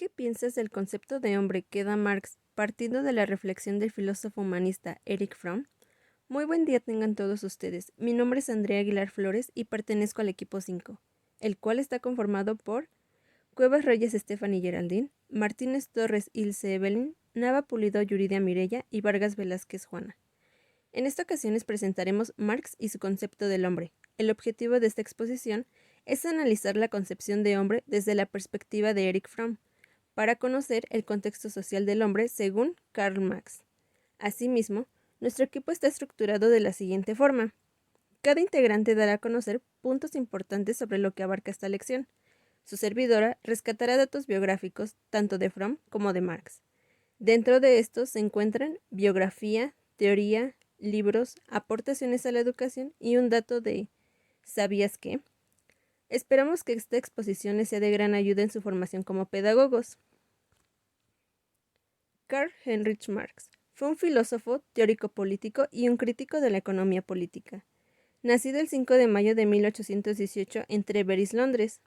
¿Qué piensas del concepto de hombre que da Marx partiendo de la reflexión del filósofo humanista Erich Fromm? Muy buen día tengan todos ustedes. Mi nombre es Andrea Aguilar Flores y pertenezco al equipo 5, el cual está conformado por Cuevas Reyes Stephanie Geraldine, Martínez Torres Ilse Evelyn, Nava Pulido Yuridia Mirella y Vargas Velázquez Juana. En esta ocasión les presentaremos Marx y su concepto del hombre. El objetivo de esta exposición es analizar la concepción de hombre desde la perspectiva de Erich Fromm, para conocer el contexto social del hombre según Karl Marx. Asimismo, nuestro equipo está estructurado de la siguiente forma. Cada integrante dará a conocer puntos importantes sobre lo que abarca esta lección. Su servidora rescatará datos biográficos tanto de Fromm como de Marx. Dentro de estos se encuentran biografía, teoría, libros, aportaciones a la educación y un dato de ¿sabías qué? Esperamos que esta exposición les sea de gran ayuda en su formación como pedagogos. Karl Heinrich Marx fue un filósofo, teórico político y un crítico de la economía política. Nacido el 5 de mayo de 1818 en Treveri, Londres.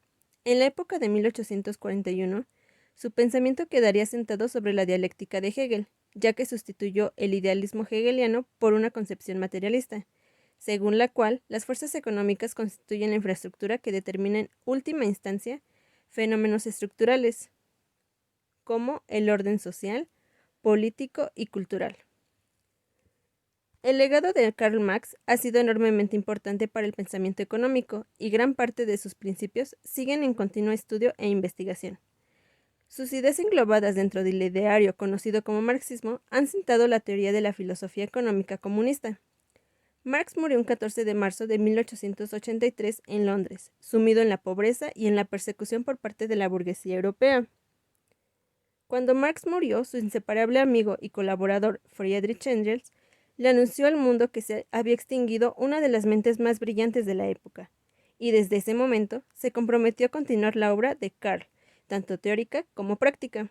En la época de 1841, su pensamiento quedaría sentado sobre la dialéctica de Hegel, ya que sustituyó el idealismo hegeliano por una concepción materialista, según la cual las fuerzas económicas constituyen la infraestructura que determina en última instancia fenómenos estructurales, como el orden social, político y cultural. El legado de Karl Marx ha sido enormemente importante para el pensamiento económico y gran parte de sus principios siguen en continuo estudio e investigación. Sus ideas englobadas dentro del ideario conocido como marxismo han sentado la teoría de la filosofía económica comunista. Marx murió un 14 de marzo de 1883 en Londres, sumido en la pobreza y en la persecución por parte de la burguesía europea. Cuando Marx murió, su inseparable amigo y colaborador Friedrich Engels le anunció al mundo que se había extinguido una de las mentes más brillantes de la época, y desde ese momento se comprometió a continuar la obra de Karl, tanto teórica como práctica.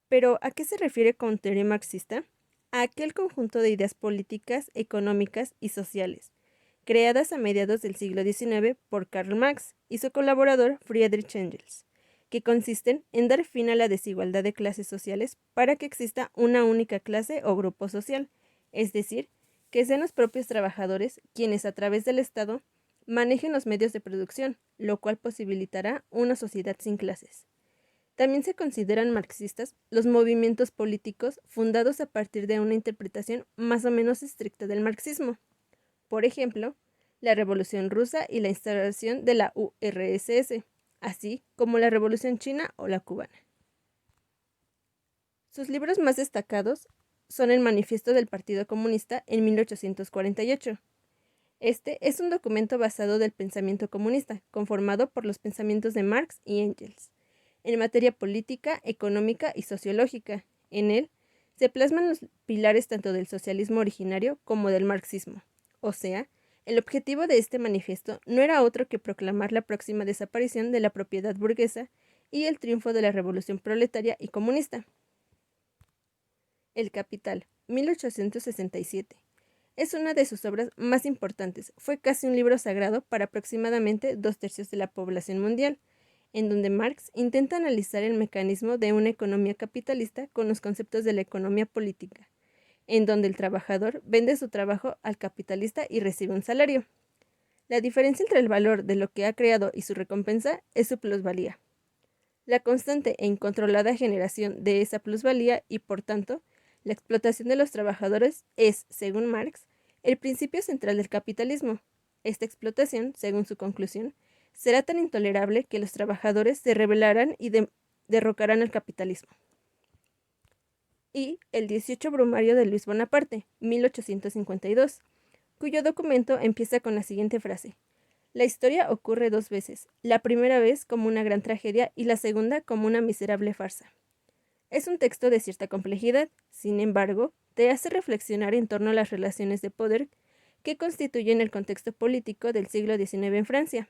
Pero, ¿a qué se refiere con teoría marxista? A aquel conjunto de ideas políticas, económicas y sociales, creadas a mediados del siglo XIX por Karl Marx y su colaborador Friedrich Engels, que consisten en dar fin a la desigualdad de clases sociales para que exista una única clase o grupo social, es decir, que sean los propios trabajadores quienes a través del Estado manejen los medios de producción, lo cual posibilitará una sociedad sin clases. También se consideran marxistas los movimientos políticos fundados a partir de una interpretación más o menos estricta del marxismo. Por ejemplo, la Revolución Rusa y la instauración de la URSS, así como la Revolución China o la cubana. Sus libros más destacados son el Manifiesto del Partido Comunista en 1848. Este es un documento basado del pensamiento comunista, conformado por los pensamientos de Marx y Engels, en materia política, económica y sociológica. En él se plasman los pilares tanto del socialismo originario como del marxismo. O sea, el objetivo de este manifiesto no era otro que proclamar la próxima desaparición de la propiedad burguesa y el triunfo de la revolución proletaria y comunista. El Capital, 1867. Es una de sus obras más importantes. Fue casi un libro sagrado para aproximadamente 2/3 de la población mundial, en donde Marx intenta analizar el mecanismo de una economía capitalista con los conceptos de la economía política, en donde el trabajador vende su trabajo al capitalista y recibe un salario. La diferencia entre el valor de lo que ha creado y su recompensa es su plusvalía. La constante e incontrolada generación de esa plusvalía y, por tanto, la explotación de los trabajadores es, según Marx, el principio central del capitalismo. Esta explotación, según su conclusión, será tan intolerable que los trabajadores se rebelarán y derrocarán al capitalismo. Y el 18 Brumario de Luis Bonaparte, 1852, cuyo documento empieza con la siguiente frase: la historia ocurre 2 veces, la primera vez como una gran tragedia y la segunda como una miserable farsa. Es un texto de cierta complejidad, sin embargo, te hace reflexionar en torno a las relaciones de poder que constituyen el contexto político del siglo XIX en Francia,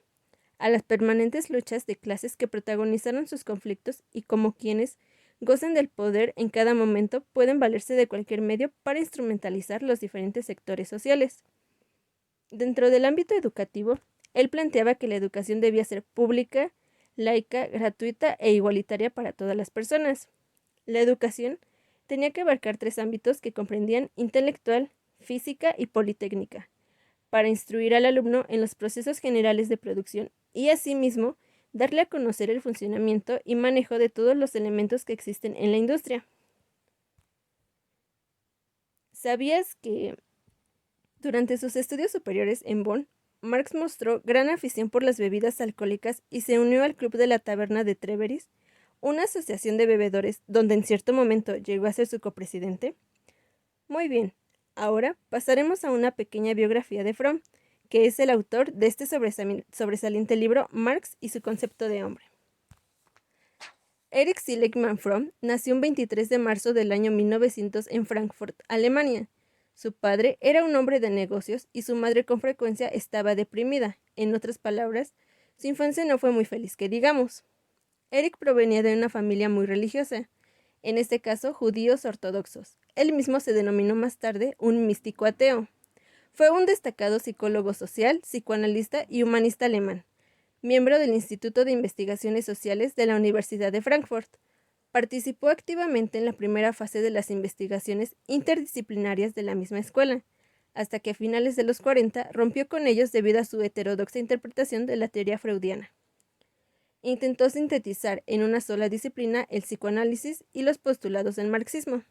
a las permanentes luchas de clases que protagonizaron sus conflictos y como quienes gozan del poder en cada momento pueden valerse de cualquier medio para instrumentalizar los diferentes sectores sociales. Dentro del ámbito educativo, él planteaba que la educación debía ser pública, laica, gratuita e igualitaria para todas las personas. La educación tenía que abarcar 3 ámbitos que comprendían intelectual, física y politécnica, para instruir al alumno en los procesos generales de producción y asimismo darle a conocer el funcionamiento y manejo de todos los elementos que existen en la industria. ¿Sabías que durante sus estudios superiores en Bonn, Marx mostró gran afición por las bebidas alcohólicas y se unió al Club de la Taberna de Treveris, una asociación de bebedores donde en cierto momento llegó a ser su copresidente? Muy bien, ahora pasaremos a una pequeña biografía de Fromm, que es el autor de este sobresaliente libro Marx y su concepto de hombre. Erich Seligman Fromm nació un 23 de marzo del año 1900 en Frankfurt, Alemania. Su padre era un hombre de negocios y su madre con frecuencia estaba deprimida. En otras palabras, su infancia no fue muy feliz, que digamos. Erich provenía de una familia muy religiosa, en este caso judíos ortodoxos. Él mismo se denominó más tarde un místico ateo. Fue un destacado psicólogo social, psicoanalista y humanista alemán, miembro del Instituto de Investigaciones Sociales de la Universidad de Frankfurt. Participó activamente en la primera fase de las investigaciones interdisciplinarias de la misma escuela, hasta que a finales de los 40 rompió con ellos debido a su heterodoxa interpretación de la teoría freudiana. Intentó sintetizar en una sola disciplina el psicoanálisis y los postulados del marxismo.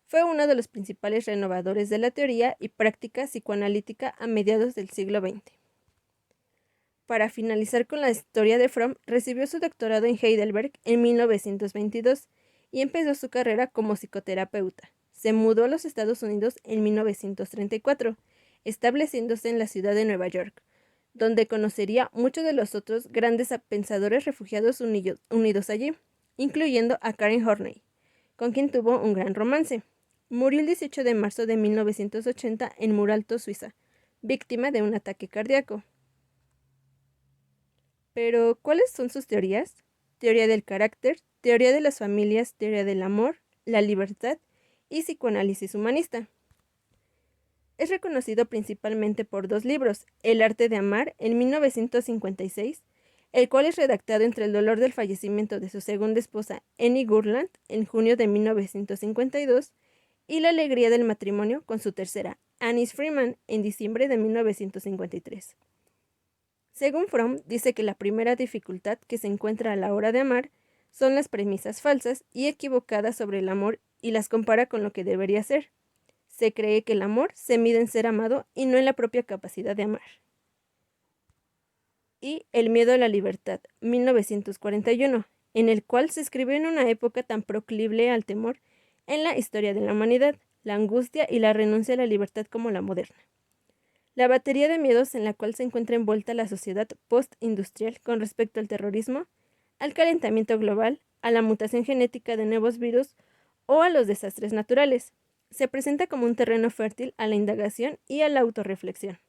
Fue uno de los principales renovadores de la teoría y práctica psicoanalítica a mediados del siglo XX. Para finalizar con la historia de Fromm, recibió su doctorado en Heidelberg en 1922 y empezó su carrera como psicoterapeuta. Se mudó a los Estados Unidos en 1934, estableciéndose en la ciudad de Nueva York, donde conocería muchos de los otros grandes pensadores refugiados unidos allí, incluyendo a Karen Horney, con quien tuvo un gran romance. Murió el 18 de marzo de 1980 en Muralto, Suiza, víctima de un ataque cardíaco. Pero, ¿cuáles son sus teorías? Teoría del carácter, teoría de las familias, teoría del amor, la libertad y psicoanálisis humanista. Es reconocido principalmente por 2 libros, El arte de amar, en 1956, el cual es redactado entre el dolor del fallecimiento de su segunda esposa, Annie Gurland, en junio de 1952, y La alegría del matrimonio con su tercera, Annis Freeman, en diciembre de 1953. Según Fromm, dice que la primera dificultad que se encuentra a la hora de amar son las premisas falsas y equivocadas sobre el amor y las compara con lo que debería ser. Se cree que el amor se mide en ser amado y no en la propia capacidad de amar. Y El miedo a la libertad, 1941, en el cual se escribió en una época tan proclive al temor en la historia de la humanidad, la angustia y la renuncia a la libertad como la moderna. La batería de miedos en la cual se encuentra envuelta la sociedad post-industrial con respecto al terrorismo, al calentamiento global, a la mutación genética de nuevos virus o a los desastres naturales, se presenta como un terreno fértil a la indagación y a la autorreflexión.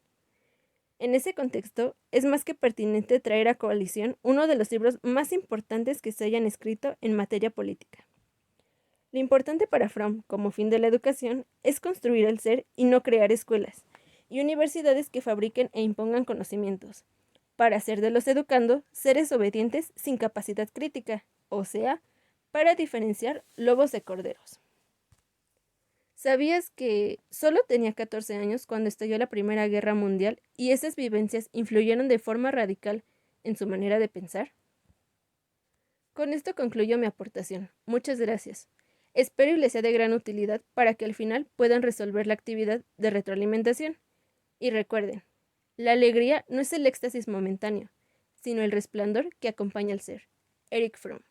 En ese contexto, es más que pertinente traer a colación uno de los libros más importantes que se hayan escrito en materia política. Lo importante para Fromm, como fin de la educación, es construir el ser y no crear escuelas y universidades que fabriquen e impongan conocimientos, para hacer de los educandos seres obedientes sin capacidad crítica, o sea, para diferenciar lobos de corderos. ¿Sabías que solo tenía 14 años cuando estalló la Primera Guerra Mundial y esas vivencias influyeron de forma radical en su manera de pensar? Con esto concluyo mi aportación. Muchas gracias. Espero y les sea de gran utilidad para que al final puedan resolver la actividad de retroalimentación. Y recuerden, la alegría no es el éxtasis momentáneo, sino el resplandor que acompaña al ser. Erich Fromm.